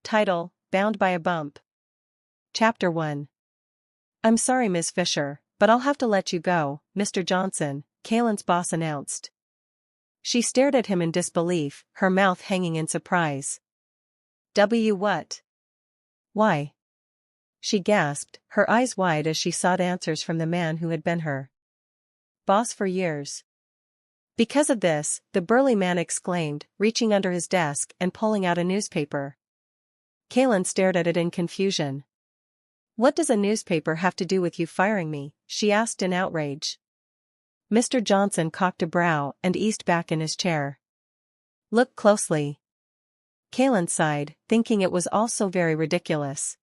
Title, Bound by a Bump. Chapter 1. I'm sorry, Ms. Fisher, but I'll have to let you go, Mr. Johnson, Kaylyn's boss announced. She stared at him in disbelief, her mouth hanging in surprise. What? Why? She gasped, her eyes wide as she sought answers from the man who had been her boss for years. Because of this, the burly man exclaimed, reaching under his desk and pulling out a newspaper. Kaylyn stared at it in confusion. What does a newspaper have to do with you firing me? She asked in outrage. Mr. Johnson cocked a brow and eased back in his chair. Look closely. Kaylyn sighed, thinking it was all so very ridiculous.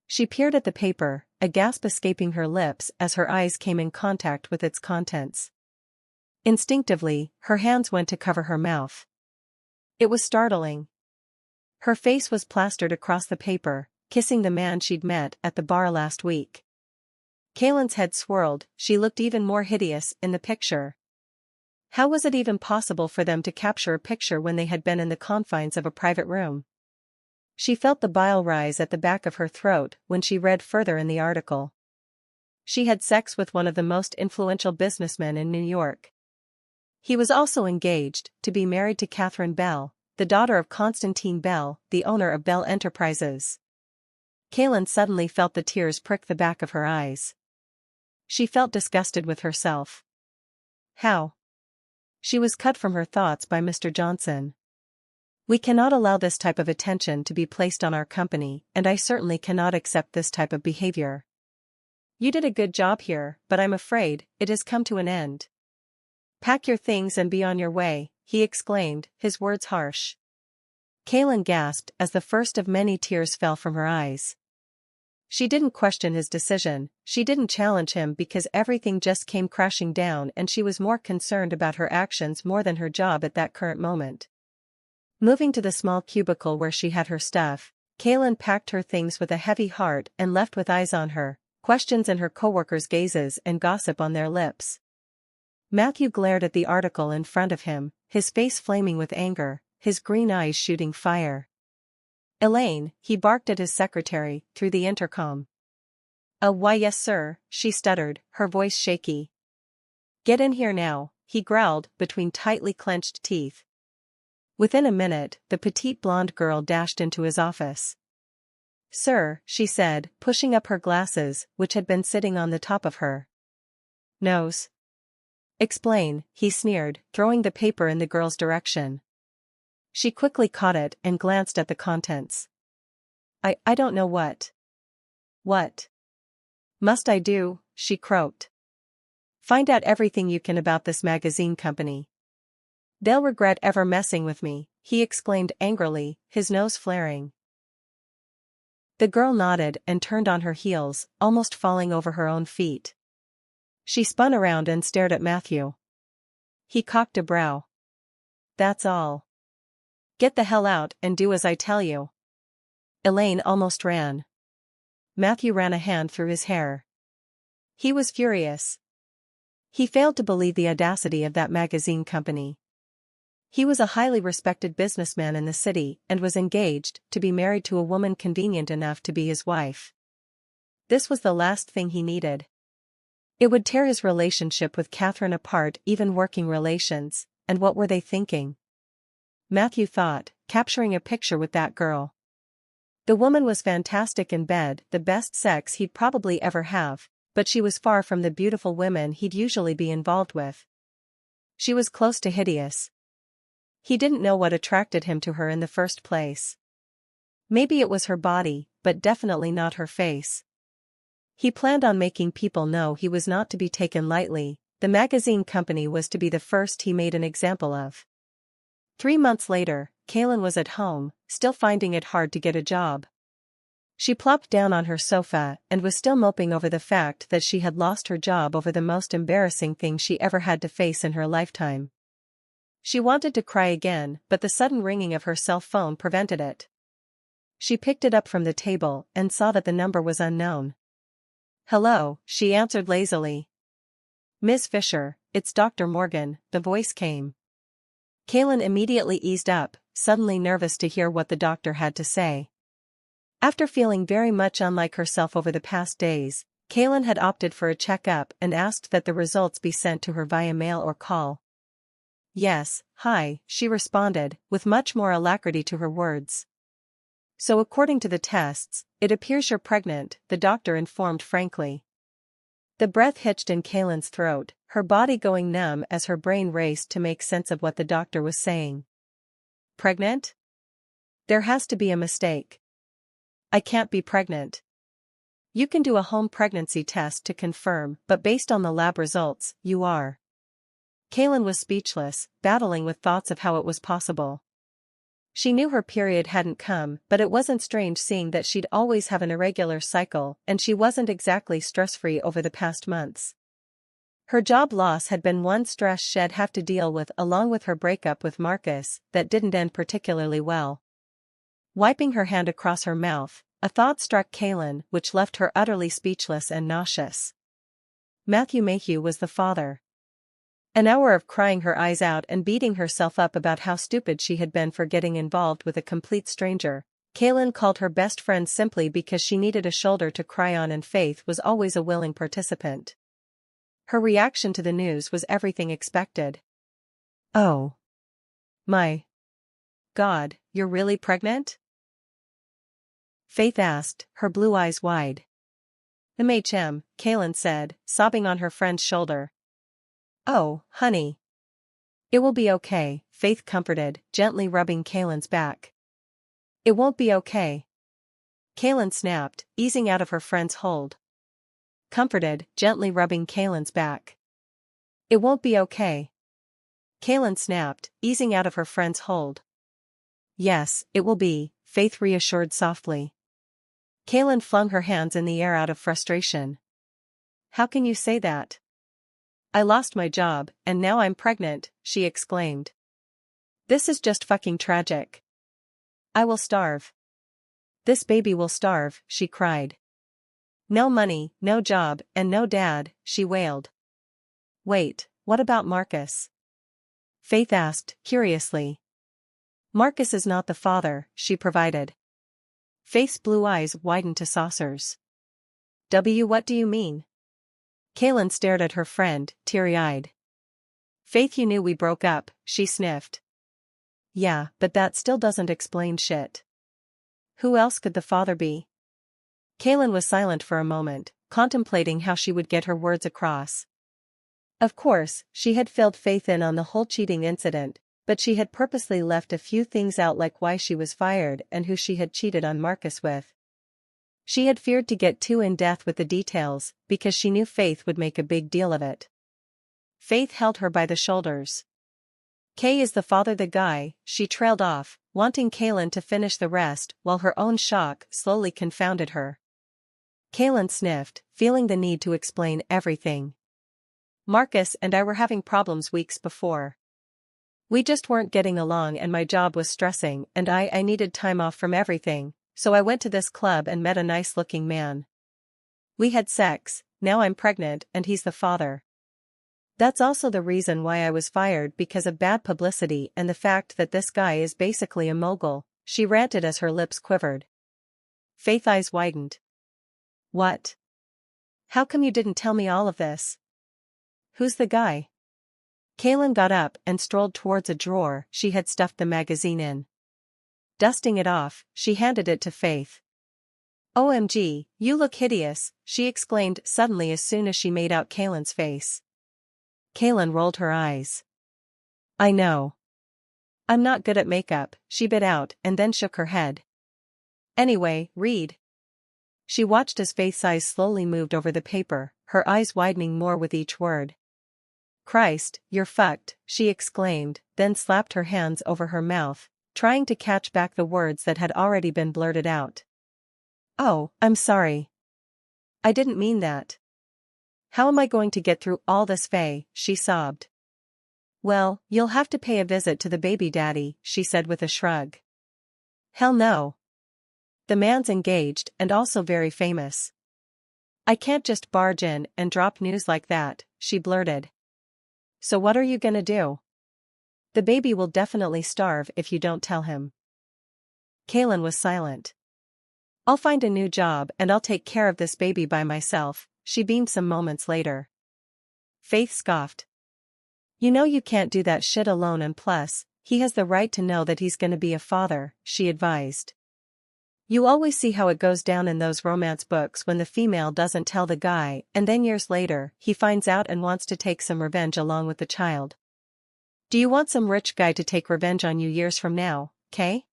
She peered at the paper, a gasp escaping her lips as her eyes came in contact with its contents. Instinctively, her hands went to cover her mouth. It was startling. Her face was plastered across the paper, kissing the man she'd met at the bar last week. Kaylyn's head swirled, she looked even more hideous in the picture. How was it even possible for them to capture a picture when they had been in the confines of a private room? She felt the bile rise at the back of her throat when she read further in the article. She had sex with one of the most influential businessmen in New York. He was also engaged to be married to Catherine Bell, the daughter of Constantine Bell, the owner of Bell Enterprises. Kaylyn suddenly felt the tears prick the back of her eyes. She felt disgusted with herself. How? She was cut from her thoughts by Mr. Johnson. We cannot allow this type of attention to be placed on our company, and I certainly cannot accept this type of behavior. You did a good job here, but I'm afraid it has come to an end. Pack your things and be on your way, he exclaimed, his words harsh. Kaylyn gasped as the first of many tears fell from her eyes. She didn't question his decision, she didn't challenge him because everything just came crashing down and she was more concerned about her actions more than her job at that current moment. Moving to the small cubicle where she had her stuff, Kaylyn packed her things with a heavy heart and left with eyes on her, questions in her coworkers' gazes and gossip on their lips. Matthew glared at the article in front of him, his face flaming with anger, his green eyes shooting fire. Elaine, he barked at his secretary, through the intercom. Why yes sir, she stuttered, her voice shaky. Get in here now, he growled, between tightly clenched teeth. Within a minute, the petite blonde girl dashed into his office. Sir, she said, pushing up her glasses, which had been sitting on the top of her nose. Explain, he sneered, throwing the paper in the girl's direction. She quickly caught it and glanced at the contents. I don't know what. What must I do? She croaked. Find out everything you can about this magazine company. They'll regret ever messing with me, he exclaimed angrily, his nose flaring. The girl nodded and turned on her heels, almost falling over her own feet. She spun around and stared at Matthew. He cocked a brow. That's all. Get the hell out and do as I tell you. Elaine almost ran. Matthew ran a hand through his hair. He was furious. He failed to believe the audacity of that magazine company. He was a highly respected businessman in the city and was engaged to be married to a woman convenient enough to be his wife. This was the last thing he needed. It would tear his relationship with Catherine apart, even working relations, and what were they thinking? Matthew thought, capturing a picture with that girl. The woman was fantastic in bed, the best sex he'd probably ever have, but she was far from the beautiful women he'd usually be involved with. She was close to hideous. He didn't know what attracted him to her in the first place. Maybe it was her body, but definitely not her face. He planned on making people know he was not to be taken lightly. The magazine company was to be the first he made an example of. 3 months later, Kaylyn was at home, still finding it hard to get a job. She plopped down on her sofa and was still moping over the fact that she had lost her job over the most embarrassing thing she ever had to face in her lifetime. She wanted to cry again, but the sudden ringing of her cell phone prevented it. She picked it up from the table and saw that the number was unknown. Hello, she answered lazily. Ms. Fisher, it's Dr. Morgan, the voice came. Kaylyn immediately eased up, suddenly nervous to hear what the doctor had to say. After feeling very much unlike herself over the past days, Kaylyn had opted for a checkup and asked that the results be sent to her via mail or call. Yes, hi, she responded, with much more alacrity to her words. So according to the tests, it appears you're pregnant, the doctor informed frankly. The breath hitched in Kaylyn's throat, her body going numb as her brain raced to make sense of what the doctor was saying. Pregnant? There has to be a mistake. I can't be pregnant. You can do a home pregnancy test to confirm, but based on the lab results, you are. Kaylyn was speechless, battling with thoughts of how it was possible. She knew her period hadn't come, but it wasn't strange seeing that she'd always have an irregular cycle and she wasn't exactly stress-free over the past months. Her job loss had been one stress she'd have to deal with along with her breakup with Marcus that didn't end particularly well. Wiping her hand across her mouth, a thought struck Kaylyn which left her utterly speechless and nauseous. Matthew Mayhew was the father. An hour of crying her eyes out and beating herself up about how stupid she had been for getting involved with a complete stranger, Kaylyn called her best friend simply because she needed a shoulder to cry on and Faith was always a willing participant. Her reaction to the news was everything expected. Oh. My. God, you're really pregnant? Faith asked, her blue eyes wide. Kaylyn said, sobbing on her friend's shoulder. Oh, honey. It will be okay, Faith comforted, gently rubbing Kaylyn's back. It won't be okay. Kaylyn snapped, easing out of her friend's hold. Comforted, gently rubbing Kaylyn's back. It won't be okay. Kaylyn snapped, easing out of her friend's hold. Yes, it will be, Faith reassured softly. Kaylyn flung her hands in the air out of frustration. How can you say that? I lost my job, and now I'm pregnant, she exclaimed. This is just fucking tragic. I will starve. This baby will starve, she cried. No money, no job, and no dad, she wailed. Wait, what about Marcus? Faith asked, curiously. Marcus is not the father, she provided. Faith's blue eyes widened to saucers. What do you mean? Kaylyn stared at her friend, teary-eyed. Faith, you knew we broke up, she sniffed. Yeah, but that still doesn't explain shit. Who else could the father be? Kaylyn was silent for a moment, contemplating how she would get her words across. Of course, she had filled Faith in on the whole cheating incident, but she had purposely left a few things out like why she was fired and who she had cheated on Marcus with. She had feared to get too in-depth with the details, because she knew Faith would make a big deal of it. Faith held her by the shoulders. Kay is the father, the guy, she trailed off, wanting Kaylyn to finish the rest while her own shock slowly confounded her. Kaylyn sniffed, feeling the need to explain everything. Marcus and I were having problems weeks before. We just weren't getting along and my job was stressing and I needed time off from everything. So I went to this club and met a nice-looking man. We had sex, now I'm pregnant and he's the father. That's also the reason why I was fired, because of bad publicity and the fact that this guy is basically a mogul, she ranted as her lips quivered. Faith's eyes widened. What? How come you didn't tell me all of this? Who's the guy? Kaylyn got up and strolled towards a drawer she had stuffed the magazine in. Dusting it off, she handed it to Faith. OMG, you look hideous, she exclaimed suddenly as soon as she made out Kaylyn's face. Kaylyn rolled her eyes. I know. I'm not good at makeup, she bit out and then shook her head. Anyway, read. She watched as Faith's eyes slowly moved over the paper, her eyes widening more with each word. Christ, you're fucked, she exclaimed, then slapped her hands over her mouth, trying to catch back the words that had already been blurted out. Oh, I'm sorry. I didn't mean that. How am I going to get through all this, Faye? She sobbed. Well, you'll have to pay a visit to the baby daddy, she said with a shrug. Hell no. The man's engaged and also very famous. I can't just barge in and drop news like that, she blurted. So what are you gonna do? The baby will definitely starve if you don't tell him. Kaylyn was silent. I'll find a new job and I'll take care of this baby by myself, she beamed some moments later. Faith scoffed. You know you can't do that shit alone, and plus, he has the right to know that he's gonna be a father, she advised. You always see how it goes down in those romance books when the female doesn't tell the guy and then years later he finds out and wants to take some revenge along with the child. Do you want some rich guy to take revenge on you years from now, Kay?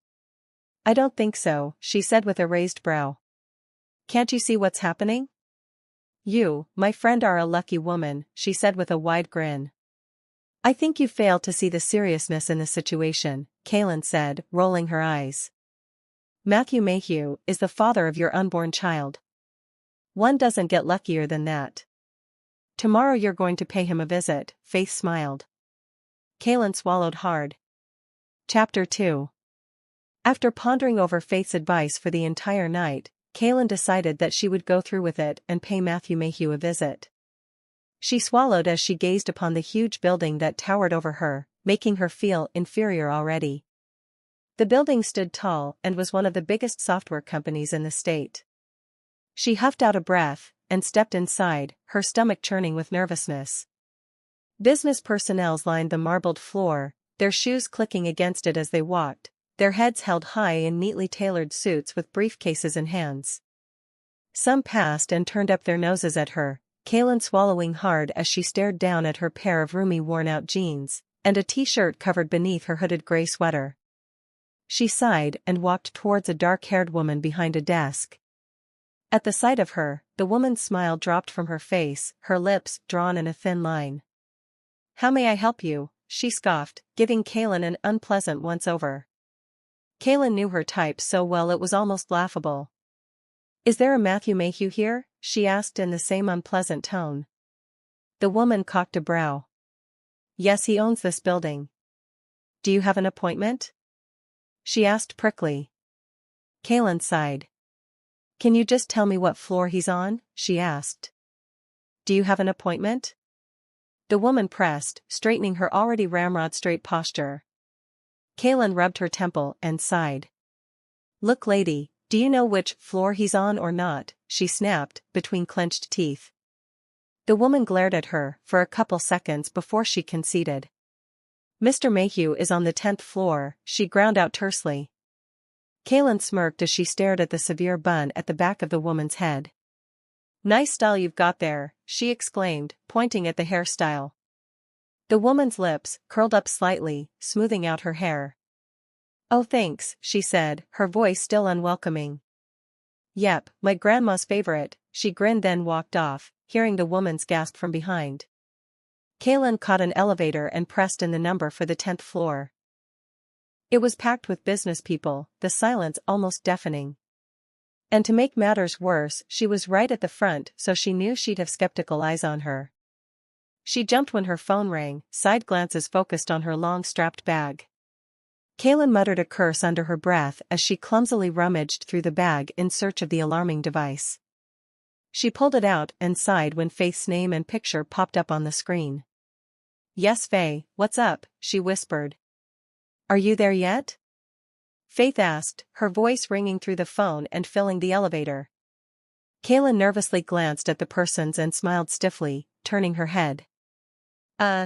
I don't think so, she said with a raised brow. Can't you see what's happening? You, my friend, are a lucky woman, she said with a wide grin. I think you fail to see the seriousness in the situation, Kaylyn said, rolling her eyes. Matthew Mayhew is the father of your unborn child. One doesn't get luckier than that. Tomorrow you're going to pay him a visit, Faith smiled. Kaylyn swallowed hard. Chapter 2. After pondering over Faith's advice for the entire night, Kaylyn decided that she would go through with it and pay Matthew Mayhew a visit. She swallowed as she gazed upon the huge building that towered over her, making her feel inferior already. The building stood tall and was one of the biggest software companies in the state. She huffed out a breath and stepped inside, her stomach churning with nervousness. Business personnel lined the marbled floor, their shoes clicking against it as they walked, their heads held high in neatly tailored suits with briefcases in hands. Some passed and turned up their noses at her, Kaylyn swallowing hard as she stared down at her pair of roomy worn-out jeans, and a t-shirt covered beneath her hooded gray sweater. She sighed and walked towards a dark-haired woman behind a desk. At the sight of her, the woman's smile dropped from her face, her lips drawn in a thin line. How may I help you? She scoffed, giving Kaylyn an unpleasant once-over. Kaylyn knew her type so well it was almost laughable. Is there a Matthew Mayhew here? She asked in the same unpleasant tone. The woman cocked a brow. Yes, he owns this building. Do you have an appointment? She asked prickly. Kaylyn sighed. Can you just tell me what floor he's on? She asked. Do you have an appointment? The woman pressed, straightening her already ramrod-straight posture. Kaylyn rubbed her temple and sighed. Look, lady, do you know which floor he's on or not? She snapped, between clenched teeth. The woman glared at her for a couple seconds before she conceded. Mr. Mayhew is on the 10th floor, she ground out tersely. Kaylyn smirked as she stared at the severe bun at the back of the woman's head. Nice style you've got there, she exclaimed, pointing at the hairstyle. The woman's lips curled up slightly, smoothing out her hair. Oh thanks, she said, her voice still unwelcoming. Yep, my grandma's favorite, she grinned then walked off, hearing the woman's gasp from behind. Kaylyn caught an elevator and pressed in the number for the 10th floor. It was packed with business people, the silence almost deafening. And to make matters worse, she was right at the front, so she knew she'd have skeptical eyes on her. She jumped when her phone rang, side glances focused on her long-strapped bag. Kaylyn muttered a curse under her breath as she clumsily rummaged through the bag in search of the alarming device. She pulled it out and sighed when Faith's name and picture popped up on the screen. Yes, Faye, what's up? She whispered. Are you there yet? Faith asked, her voice ringing through the phone and filling the elevator. Kaylyn nervously glanced at the persons and smiled stiffly, turning her head.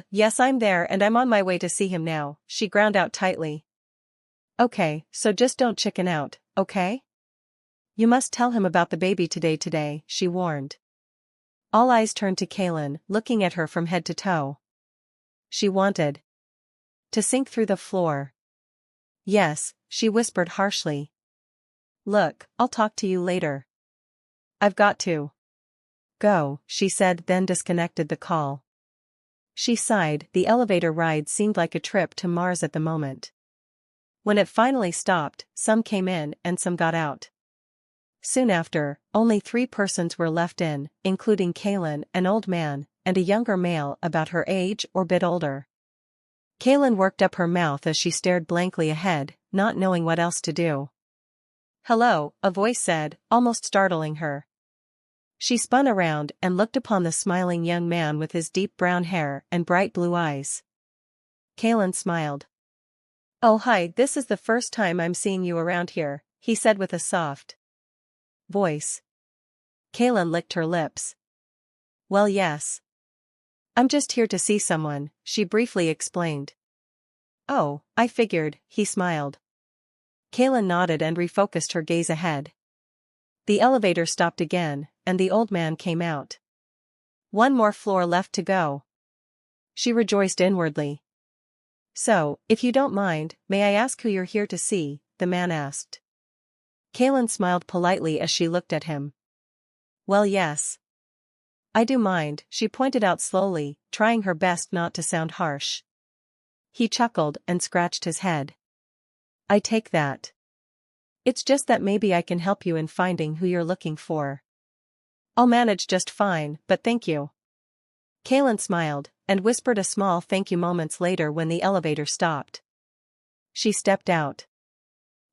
Yes, I'm there and I'm on my way to see him now, she ground out tightly. Okay, so just don't chicken out, okay? You must tell him about the baby today, she warned. All eyes turned to Kaylyn, looking at her from head to toe. She wanted to sink through the floor. Yes, she whispered harshly. Look, I'll talk to you later. I've got to go, she said, then disconnected the call. She sighed, the elevator ride seemed like a trip to Mars at the moment. When it finally stopped, some came in and some got out. Soon after, only 3 persons were left in, including Kaylyn, an old man, and a younger male about her age or bit older. Kaylyn worked up her mouth as she stared blankly ahead, not knowing what else to do. Hello, a voice said, almost startling her. She spun around and looked upon the smiling young man with his deep brown hair and bright blue eyes. Kaylyn smiled. Oh hi, this is the first time I'm seeing you around here, he said with a soft voice. Kaylyn licked her lips. Well, yes. I'm just here to see someone, she briefly explained. Oh, I figured, he smiled. Kaylyn nodded and refocused her gaze ahead. The elevator stopped again, and the old man came out. One more floor left to go. She rejoiced inwardly. So, if you don't mind, may I ask who you're here to see? The man asked. Kaylyn smiled politely as she looked at him. Well, yes. I do mind, she pointed out slowly, trying her best not to sound harsh. He chuckled and scratched his head. I take that. It's just that maybe I can help you in finding who you're looking for. I'll manage just fine, but thank you. Kaylyn smiled, and whispered a small thank you moments later when the elevator stopped. She stepped out.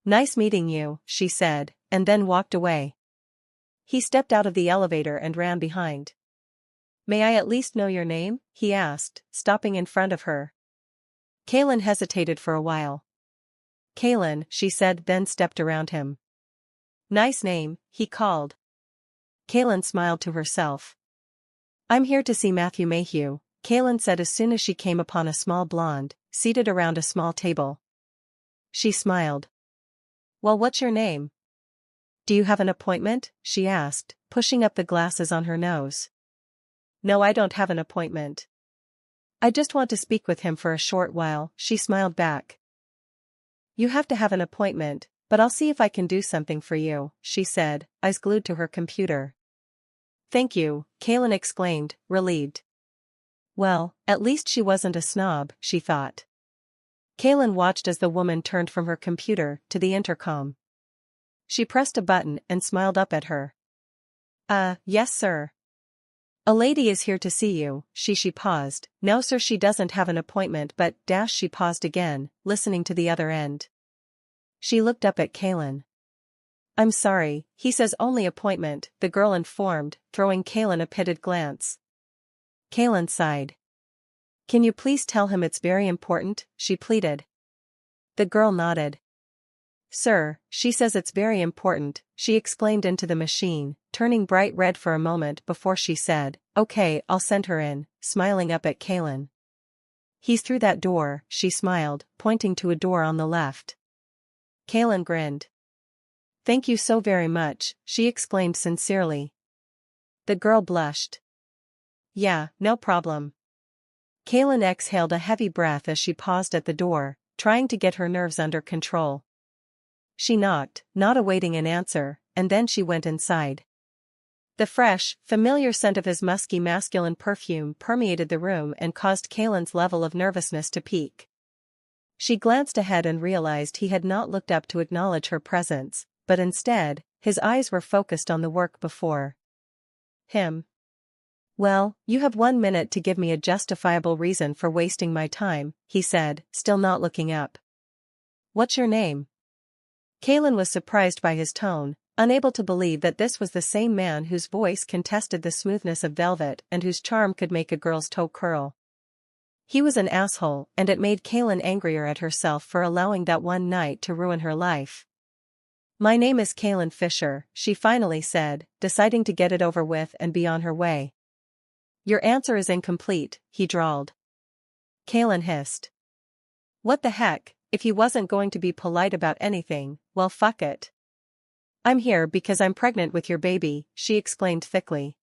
Nice meeting you, she said, and then walked away. He stepped out of the elevator and ran behind. May I at least know your name? He asked, stopping in front of her. Kaylyn hesitated for a while. Kaylyn, she said, then stepped around him. Nice name, he called. Kaylyn smiled to herself. I'm here to see Matthew Mayhew, Kaylyn said as soon as she came upon a small blonde, seated around a small table. She smiled. Well, what's your name? Do you have an appointment? She asked, pushing up the glasses on her nose. No, I don't have an appointment. I just want to speak with him for a short while, she smiled back. You have to have an appointment, but I'll see if I can do something for you, she said, eyes glued to her computer. Thank you, Kaylyn exclaimed, relieved. Well, at least she wasn't a snob, she thought. Kaylyn watched as the woman turned from her computer to the intercom. She pressed a button and smiled up at her. Yes sir. A lady is here to see you, she paused. No sir, she doesn't have an appointment but she paused again, listening to the other end. She looked up at Kaylyn. I'm sorry, he says only appointment, the girl informed, throwing Kaylyn a pitted glance. Kaylyn sighed. Can you please tell him it's very important, she pleaded. The girl nodded. Sir, she says it's very important, she exclaimed into the machine, turning bright red for a moment before she said, okay, I'll send her in, smiling up at Kaylyn. He's through that door, she smiled, pointing to a door on the left. Kaylyn grinned. Thank you so very much, she exclaimed sincerely. The girl blushed. Yeah, no problem. Kaylyn exhaled a heavy breath as she paused at the door, trying to get her nerves under control. She knocked, not awaiting an answer, and then she went inside. The fresh, familiar scent of his musky masculine perfume permeated the room and caused Kaylyn's level of nervousness to peak. She glanced ahead and realized he had not looked up to acknowledge her presence, but instead, his eyes were focused on the work before him. Well, you have 1 minute to give me a justifiable reason for wasting my time, he said, still not looking up. What's your name? Kaylyn was surprised by his tone, unable to believe that this was the same man whose voice contested the smoothness of velvet and whose charm could make a girl's toe curl. He was an asshole, and it made Kaylyn angrier at herself for allowing that one night to ruin her life. My name is Kaylyn Fisher, she finally said, deciding to get it over with and be on her way. Your answer is incomplete, he drawled. Kaylyn hissed. What the heck, if he wasn't going to be polite about anything, well fuck it. I'm here because I'm pregnant with your baby, she exclaimed thickly.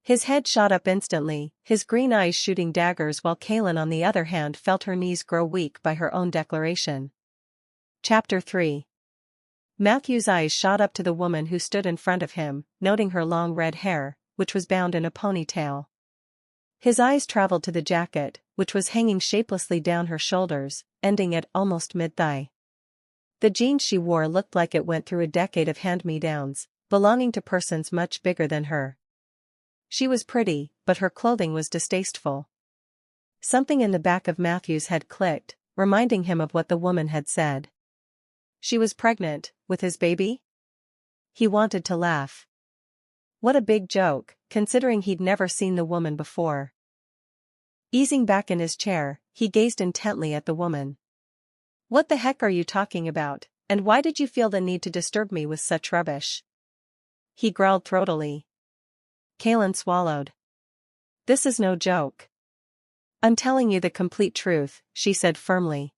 His head shot up instantly, his green eyes shooting daggers while Kaylyn on the other hand felt her knees grow weak by her own declaration. Chapter 3. Matthew's eyes shot up to the woman who stood in front of him, noting her long red hair, which was bound in a ponytail. His eyes traveled to the jacket, which was hanging shapelessly down her shoulders, ending at almost mid-thigh. The jeans she wore looked like it went through a decade of hand-me-downs, belonging to persons much bigger than her. She was pretty, but her clothing was distasteful. Something in the back of Matthew's head clicked, reminding him of what the woman had said. She was pregnant, with his baby? He wanted to laugh. What a big joke, considering he'd never seen the woman before. Easing back in his chair, he gazed intently at the woman. What the heck are you talking about, and why did you feel the need to disturb me with such rubbish? he growled throatily. Kaylyn swallowed. This is no joke. I'm telling you the complete truth, she said firmly.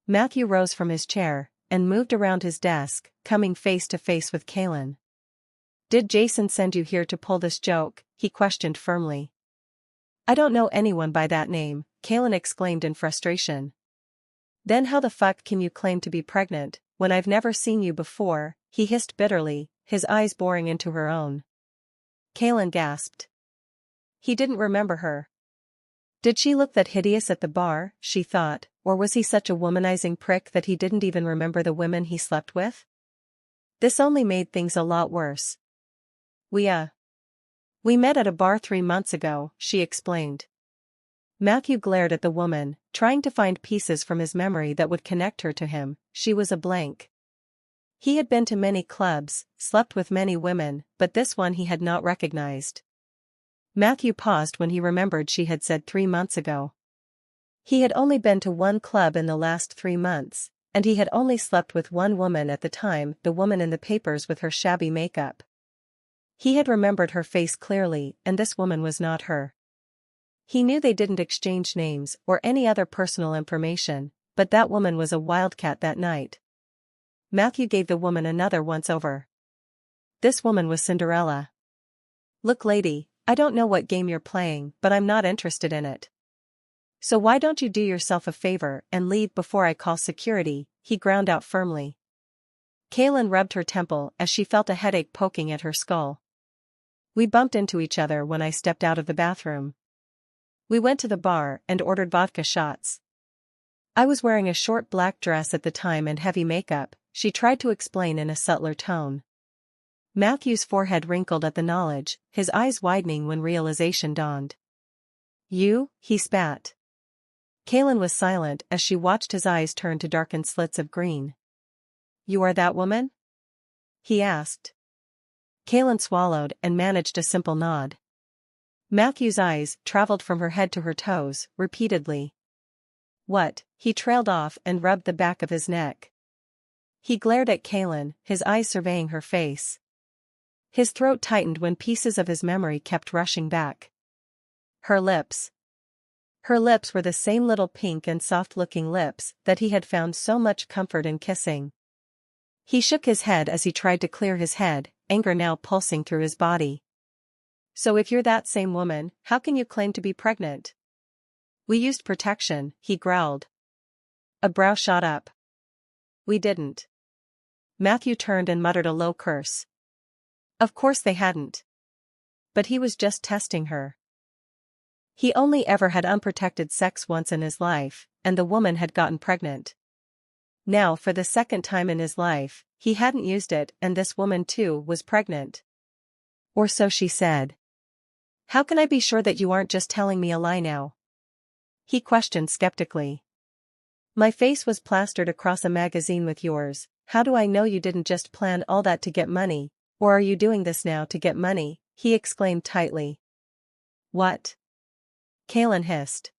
Matthew rose from his chair and moved around his desk, coming face to face with Kaylyn. Did Jason send you here to pull this joke? He questioned firmly. I don't know anyone by that name, Kaylyn exclaimed in frustration. Then how the fuck can you claim to be pregnant, when I've never seen you before? He hissed bitterly, his eyes boring into her own. Kaylyn gasped. He didn't remember her. Did she look that hideous at the bar, she thought, or was he such a womanizing prick that he didn't even remember the women he slept with? This only made things a lot worse. We met at a bar 3 months ago, she explained. Matthew glared at the woman, trying to find pieces from his memory that would connect her to him. She was a blank. He had been to many clubs, slept with many women, but this one he had not recognized. Matthew paused when he remembered she had said 3 months ago. He had only been to one club in the last 3 months, and he had only slept with one woman at the time, the woman in the papers with her shabby makeup. He had remembered her face clearly, and this woman was not her. He knew they didn't exchange names or any other personal information, but that woman was a wildcat that night. Matthew gave the woman another once-over. This woman was Cinderella. Look, lady, I don't know what game you're playing, but I'm not interested in it. So why don't you do yourself a favor and leave before I call security, he ground out firmly. Kaylyn rubbed her temple as she felt a headache poking at her skull. We bumped into each other when I stepped out of the bathroom. We went to the bar and ordered vodka shots. I was wearing a short black dress at the time and heavy makeup, she tried to explain in a subtler tone. Matthew's forehead wrinkled at the knowledge, his eyes widening when realization dawned. You? He spat. Kaylyn was silent as she watched his eyes turn to darkened slits of green. You are that woman? He asked. Kaylyn swallowed and managed a simple nod. Matthew's eyes traveled from her head to her toes, repeatedly. What? He trailed off and rubbed the back of his neck. He glared at Kaylyn, his eyes surveying her face. His throat tightened when pieces of his memory kept rushing back. Her lips. Her lips were the same little pink and soft-looking lips that he had found so much comfort in kissing. He shook his head as he tried to clear his head, anger now pulsing through his body. So if you're that same woman, how can you claim to be pregnant? We used protection, he growled. A brow shot up. We didn't. Matthew turned and muttered a low curse. Of course they hadn't. But he was just testing her. He only ever had unprotected sex once in his life, and the woman had gotten pregnant. Now for the second time in his life, he hadn't used it and this woman too was pregnant. Or so she said. How can I be sure that you aren't just telling me a lie now? He questioned skeptically. My face was plastered across a magazine with yours, how do I know you didn't just plan all that to get money, or are you doing this now to get money? He exclaimed tightly. What? Kaylyn hissed.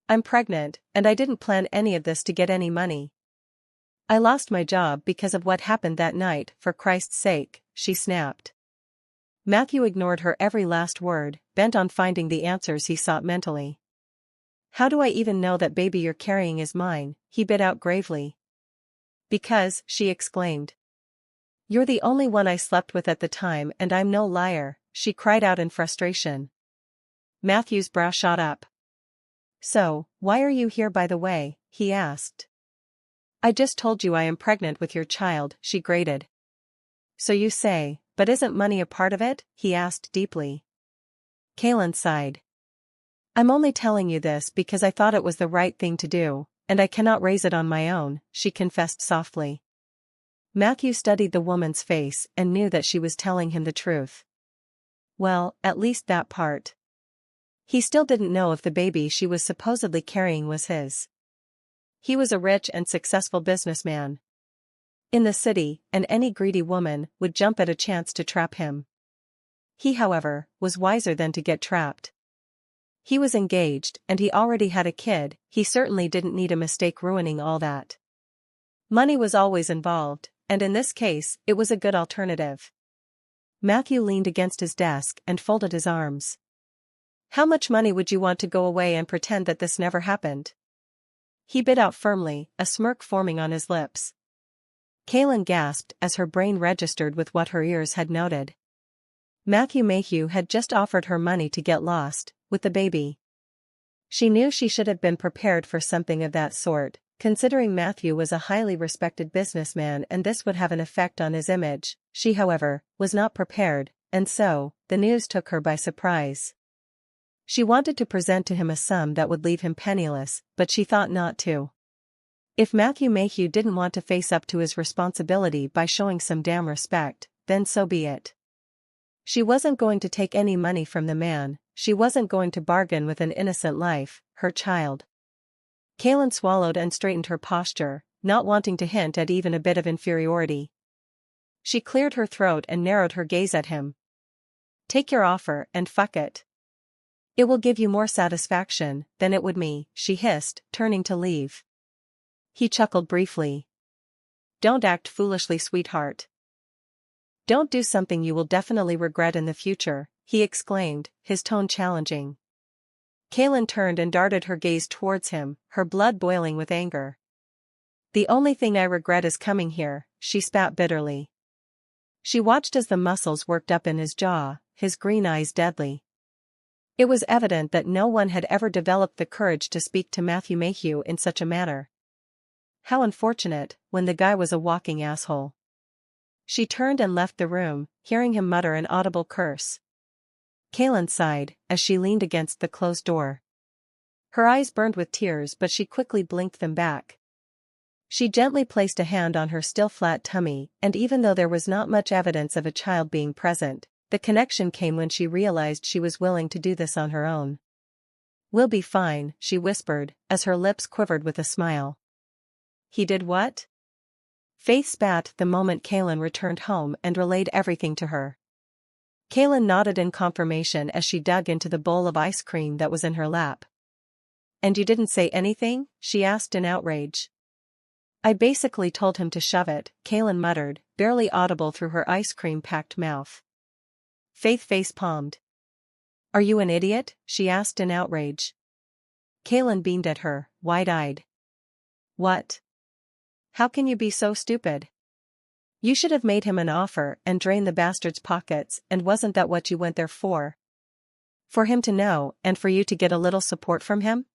I'm pregnant, and I didn't plan any of this to get any money. I lost my job because of what happened that night, for Christ's sake, she snapped. Matthew ignored her every last word, bent on finding the answers he sought mentally. How do I even know that baby you're carrying is mine? He bit out gravely. Because, she exclaimed. You're the only one I slept with at the time and I'm no liar, she cried out in frustration. Matthew's brow shot up. So, why are you here by the way? He asked. I just told you I am pregnant with your child, she grated. So you say, but isn't money a part of it? He asked deeply. Kaylyn sighed. I'm only telling you this because I thought it was the right thing to do, and I cannot raise it on my own, she confessed softly. Matthew studied the woman's face and knew that she was telling him the truth. Well, at least that part. He still didn't know if the baby she was supposedly carrying was his. He was a rich and successful businessman in the city, and any greedy woman would jump at a chance to trap him. He, however, was wiser than to get trapped. He was engaged and he already had a kid, he certainly didn't need a mistake ruining all that. Money was always involved, and in this case, it was a good alternative. Matthew leaned against his desk and folded his arms. How much money would you want to go away and pretend that this never happened? He bit out firmly, a smirk forming on his lips. Kaylyn gasped as her brain registered with what her ears had noted. Matthew Mayhew had just offered her money to get lost, with the baby. She knew she should have been prepared for something of that sort, considering Matthew was a highly respected businessman and this would have an effect on his image. She, however, was not prepared, and so, the news took her by surprise. She wanted to present to him a sum that would leave him penniless, but she thought not to. If Matthew Mayhew didn't want to face up to his responsibility by showing some damn respect, then so be it. She wasn't going to take any money from the man, she wasn't going to bargain with an innocent life, her child. Kaylyn swallowed and straightened her posture, not wanting to hint at even a bit of inferiority. She cleared her throat and narrowed her gaze at him. Take your offer and fuck it. It will give you more satisfaction than it would me, she hissed, turning to leave. He chuckled briefly. Don't act foolishly, sweetheart. Don't do something you will definitely regret in the future, he exclaimed, his tone challenging. Kaylyn turned and darted her gaze towards him, her blood boiling with anger. The only thing I regret is coming here, she spat bitterly. She watched as the muscles worked up in his jaw, his green eyes deadly. It was evident that no one had ever developed the courage to speak to Matthew Mayhew in such a manner. How unfortunate, when the guy was a walking asshole. She turned and left the room, hearing him mutter an audible curse. Kaylyn sighed, as she leaned against the closed door. Her eyes burned with tears but she quickly blinked them back. She gently placed a hand on her still flat tummy, and even though there was not much evidence of a child being present, the connection came when she realized she was willing to do this on her own. We'll be fine, she whispered, as her lips quivered with a smile. He did what? Faith spat the moment Kaylyn returned home and relayed everything to her. Kaylyn nodded in confirmation as she dug into the bowl of ice cream that was in her lap. And you didn't say anything? She asked in outrage. I basically told him to shove it, Kaylyn muttered, barely audible through her ice cream-packed mouth. Faith face-palmed. Are you an idiot? She asked in outrage. Kaylyn beamed at her, wide-eyed. What? How can you be so stupid? You should have made him an offer and drained the bastard's pockets, and wasn't that what you went there for? For him to know, and for you to get a little support from him?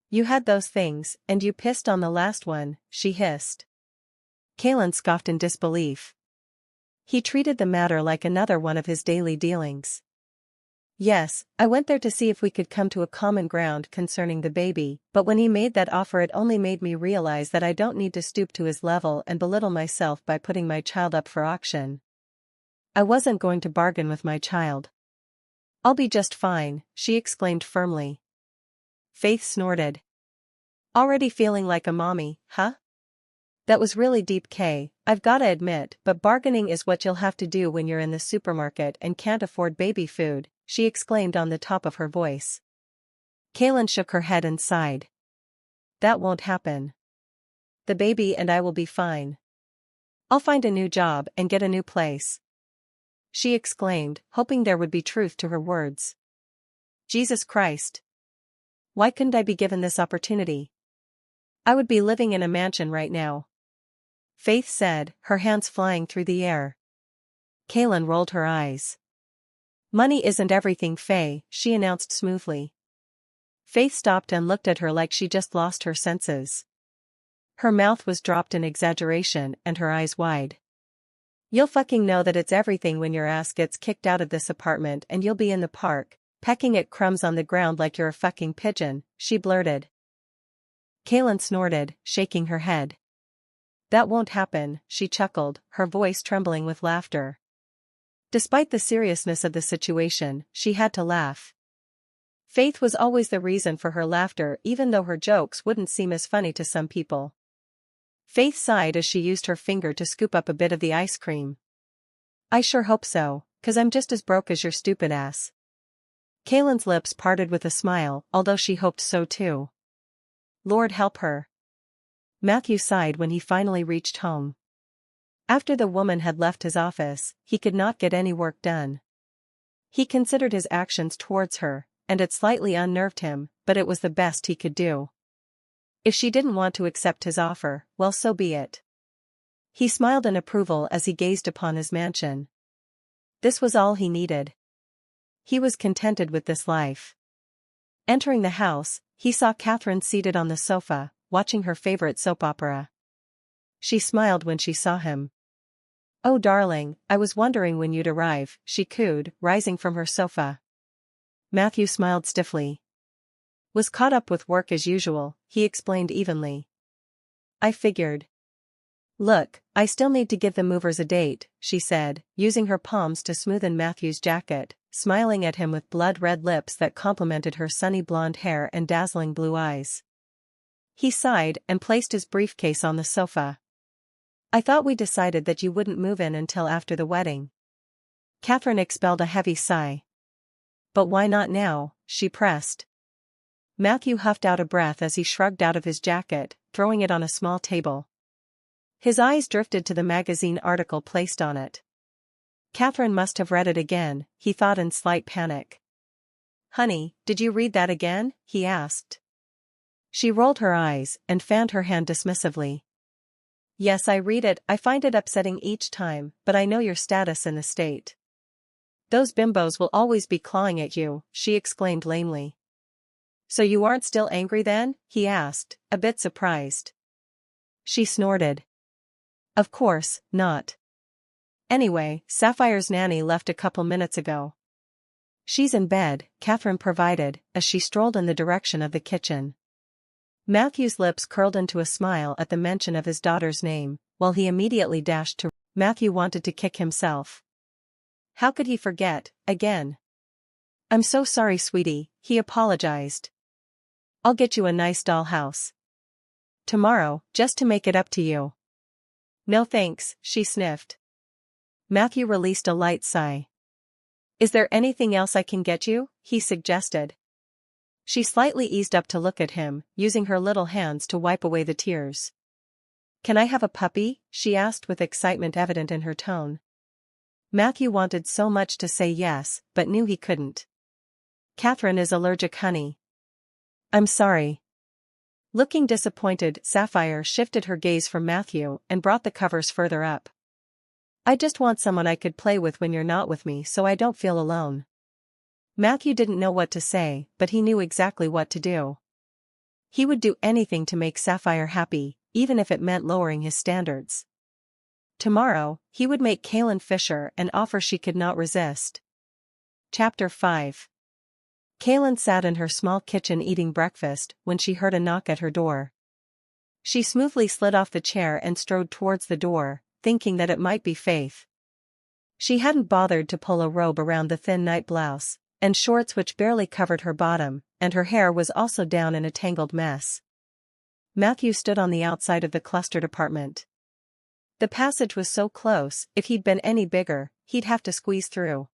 You had those things, and you pissed on the last one, she hissed. Kaylyn scoffed in disbelief. He treated the matter like another one of his daily dealings. Yes, I went there to see if we could come to a common ground concerning the baby, but when he made that offer it only made me realize that I don't need to stoop to his level and belittle myself by putting my child up for auction. I wasn't going to bargain with my child. I'll be just fine, she exclaimed firmly. Faith snorted. Already feeling like a mommy, huh? That was really deep, Kay, I've gotta admit, but bargaining is what you'll have to do when you're in the supermarket and can't afford baby food, she exclaimed on the top of her voice. Kaylyn shook her head and sighed. That won't happen. The baby and I will be fine. I'll find a new job and get a new place. She exclaimed, hoping there would be truth to her words. Jesus Christ. Why couldn't I be given this opportunity? I would be living in a mansion right now. Faith said, her hands flying through the air. Kaylyn rolled her eyes. Money isn't everything, Faye, she announced smoothly. Faith stopped and looked at her like she just lost her senses. Her mouth was dropped in exaggeration and her eyes wide. You'll fucking know that it's everything when your ass gets kicked out of this apartment and you'll be in the park, pecking at crumbs on the ground like you're a fucking pigeon, she blurted. Kaylyn snorted, shaking her head. That won't happen, she chuckled, her voice trembling with laughter. Despite the seriousness of the situation, she had to laugh. Faith was always the reason for her laughter, even though her jokes wouldn't seem as funny to some people. Faith sighed as she used her finger to scoop up a bit of the ice cream. I sure hope so, 'cause I'm just as broke as your stupid ass. Kaylyn's lips parted with a smile, although she hoped so too. Lord help her. Matthew sighed when he finally reached home. After the woman had left his office, he could not get any work done. He considered his actions towards her, and it slightly unnerved him, but it was the best he could do. If she didn't want to accept his offer, well, so be it. He smiled in approval as he gazed upon his mansion. This was all he needed. He was contented with this life. Entering the house, he saw Catherine seated on the sofa, watching her favorite soap opera. She smiled when she saw him. "Oh darling, I was wondering when you'd arrive," she cooed, rising from her sofa. Matthew smiled stiffly. "Was caught up with work as usual," he explained evenly. "I figured." "Look, I still need to give the movers a date," she said, using her palms to smoothen Matthew's jacket, smiling at him with blood-red lips that complemented her sunny blonde hair and dazzling blue eyes. He sighed and placed his briefcase on the sofa. "I thought we decided that you wouldn't move in until after the wedding." Catherine expelled a heavy sigh. "But why not now?" she pressed. Matthew huffed out a breath as he shrugged out of his jacket, throwing it on a small table. His eyes drifted to the magazine article placed on it. Catherine must have read it again, he thought in slight panic. "Honey, did you read that again?" he asked. She rolled her eyes and fanned her hand dismissively. "Yes, I read it. I find it upsetting each time, but I know your status in the state." "Those bimbos will always be clawing at you," she explained lamely. "So you aren't still angry then?" he asked, a bit surprised. She snorted. "Of course, not. Anyway, Sapphire's nanny left a couple minutes ago." "She's in bed," Catherine provided, as she strolled in the direction of the kitchen. Matthew's lips curled into a smile at the mention of his daughter's name, while he immediately dashed to. Matthew wanted to kick himself. How could he forget, again? "I'm so sorry, sweetie," he apologized. "I'll get you a nice dollhouse tomorrow, just to make it up to you." "No thanks," she sniffed. Matthew released a light sigh. "Is there anything else I can get you?" he suggested. She slightly eased up to look at him, using her little hands to wipe away the tears. "Can I have a puppy?" she asked with excitement evident in her tone. Matthew wanted so much to say yes, but knew he couldn't. "Catherine is allergic, honey." "I'm sorry." Looking disappointed, Sapphire shifted her gaze from Matthew and brought the covers further up. "I just want someone I could play with when you're not with me so I don't feel alone." Matthew didn't know what to say, but he knew exactly what to do. He would do anything to make Sapphire happy, even if it meant lowering his standards. Tomorrow, he would make Kaylyn Fisher an offer she could not resist. Chapter 5. Kaylyn sat in her small kitchen eating breakfast when she heard a knock at her door. She smoothly slid off the chair and strode towards the door, thinking that it might be Faith. She hadn't bothered to pull a robe around the thin night blouse and shorts which barely covered her bottom, and her hair was also down in a tangled mess. Matthew stood on the outside of the clustered apartment. The passage was so close, if he'd been any bigger, he'd have to squeeze through.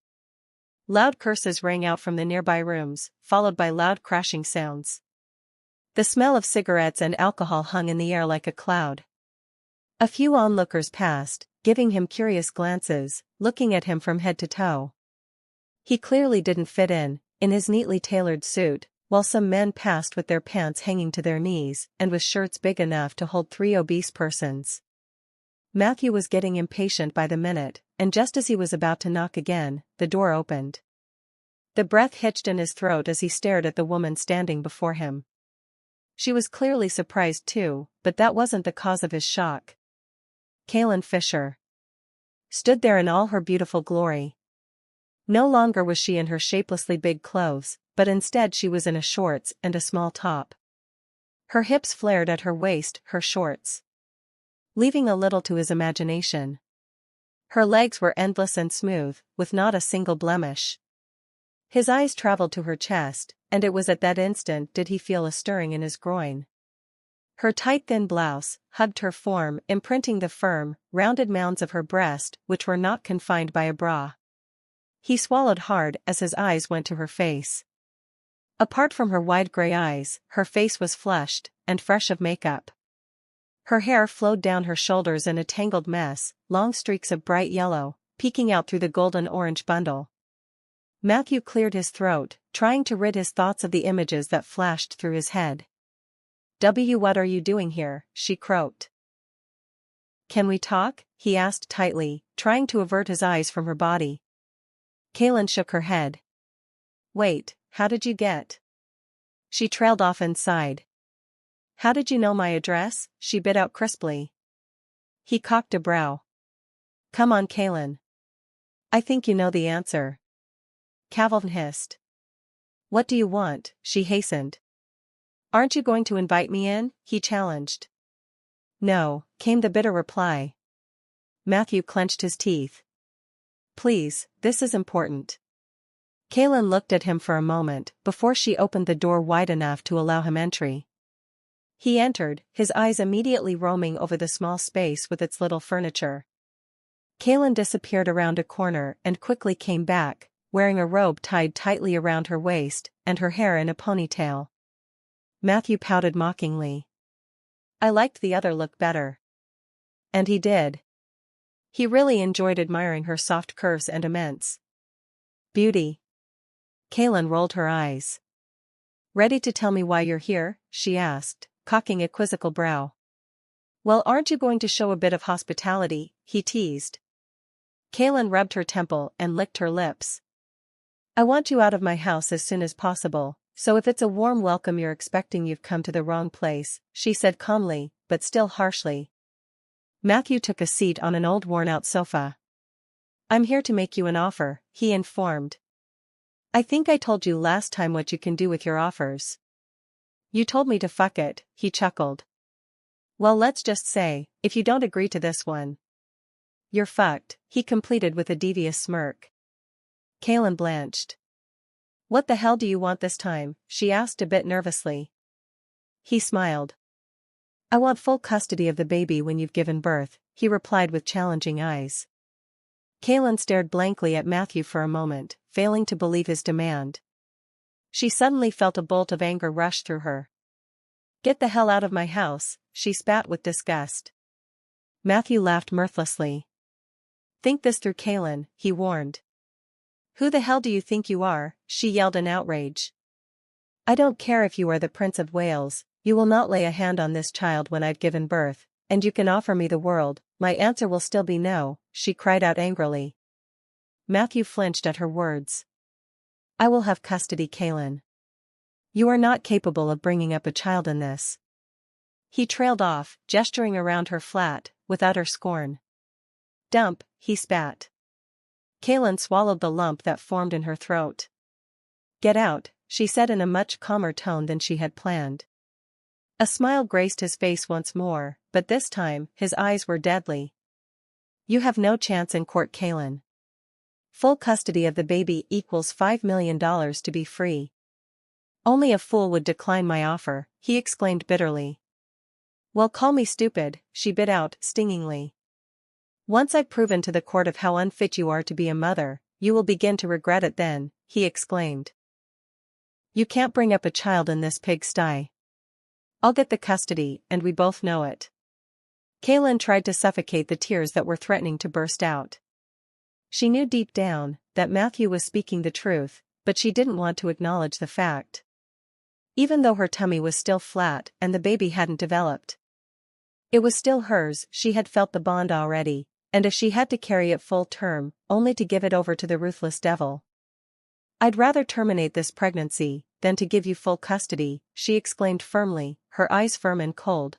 Loud curses rang out from the nearby rooms, followed by loud crashing sounds. The smell of cigarettes and alcohol hung in the air like a cloud. A few onlookers passed, giving him curious glances, looking at him from head to toe. He clearly didn't fit in his neatly tailored suit, while some men passed with their pants hanging to their knees and with shirts big enough to hold 3 obese persons. Matthew was getting impatient by the minute, and just as he was about to knock again, the door opened. The breath hitched in his throat as he stared at the woman standing before him. She was clearly surprised too, but that wasn't the cause of his shock. Kaylyn Fisher stood there in all her beautiful glory. No longer was she in her shapelessly big clothes, but instead she was in a shorts and a small top. Her hips flared at her waist, her shorts leaving a little to his imagination. Her legs were endless and smooth, with not a single blemish. His eyes traveled to her chest, and it was at that instant did he feel a stirring in his groin. Her tight thin blouse hugged her form, imprinting the firm, rounded mounds of her breast which were not confined by a bra. He swallowed hard as his eyes went to her face. Apart from her wide gray eyes, her face was flushed and fresh of makeup. Her hair flowed down her shoulders in a tangled mess, long streaks of bright yellow, peeking out through the golden-orange bundle. Matthew cleared his throat, trying to rid his thoughts of the images that flashed through his head. What are you doing here?" she croaked. "Can we talk?" he asked tightly, trying to avert his eyes from her body. Kaylyn shook her head. "Wait, how did you get?" She trailed off and sighed. "How did you know my address?" she bit out crisply. He cocked a brow. "Come on, Kaylyn. I think you know the answer." Kaylyn hissed. "What do you want?" she hastened. "Aren't you going to invite me in?" he challenged. "No," came the bitter reply. Matthew clenched his teeth. "Please, this is important." Kaylyn looked at him for a moment before she opened the door wide enough to allow him entry. He entered, his eyes immediately roaming over the small space with its little furniture. Kaylyn disappeared around a corner and quickly came back, wearing a robe tied tightly around her waist and her hair in a ponytail. Matthew pouted mockingly. "I liked the other look better." And he did. He really enjoyed admiring her soft curves and immense beauty. Kaylyn rolled her eyes. "Ready to tell me why you're here?" she asked, cocking a quizzical brow. "Well, aren't you going to show a bit of hospitality?" he teased. Kaylyn rubbed her temple and licked her lips. "I want you out of my house as soon as possible, so if it's a warm welcome you're expecting you've come to the wrong place," she said calmly, but still harshly. Matthew took a seat on an old worn-out sofa. "I'm here to make you an offer," he informed. "I think I told you last time what you can do with your offers." "You told me to fuck it," he chuckled. "Well, let's just say, if you don't agree to this one, you're fucked," he completed with a devious smirk. Kaylyn blanched. "What the hell do you want this time?" she asked a bit nervously. He smiled. "I want full custody of the baby when you've given birth," he replied with challenging eyes. Kaylyn stared blankly at Matthew for a moment, failing to believe his demand. She suddenly felt a bolt of anger rush through her. "Get the hell out of my house," she spat with disgust. Matthew laughed mirthlessly. "Think this through, Kaylyn," he warned. "Who the hell do you think you are?" she yelled in outrage. "I don't care if you are the Prince of Wales, you will not lay a hand on this child when I've given birth, and you can offer me the world, my answer will still be no," she cried out angrily. Matthew flinched at her words. "I will have custody, Kaylyn. You are not capable of bringing up a child in this." He trailed off, gesturing around her flat, with utter scorn. "Dump," he spat. Kaylyn swallowed the lump that formed in her throat. "Get out," she said in a much calmer tone than she had planned. A smile graced his face once more, but this time, his eyes were deadly. "You have no chance in court, Kaylyn. Full custody of the baby equals $5 million to be free." "Only a fool would decline my offer," he exclaimed bitterly. "Well, call me stupid," she bit out, stingingly. "Once I've proven to the court of how unfit you are to be a mother, you will begin to regret it then," he exclaimed. "You can't bring up a child in this pigsty. I'll get the custody, and we both know it." Kaylyn tried to suffocate the tears that were threatening to burst out. She knew deep down that Matthew was speaking the truth, but she didn't want to acknowledge the fact. Even though her tummy was still flat and the baby hadn't developed, it was still hers. She had felt the bond already, and if she had to carry it full term, only to give it over to the ruthless devil. "I'd rather terminate this pregnancy than to give you full custody," she exclaimed firmly, her eyes firm and cold.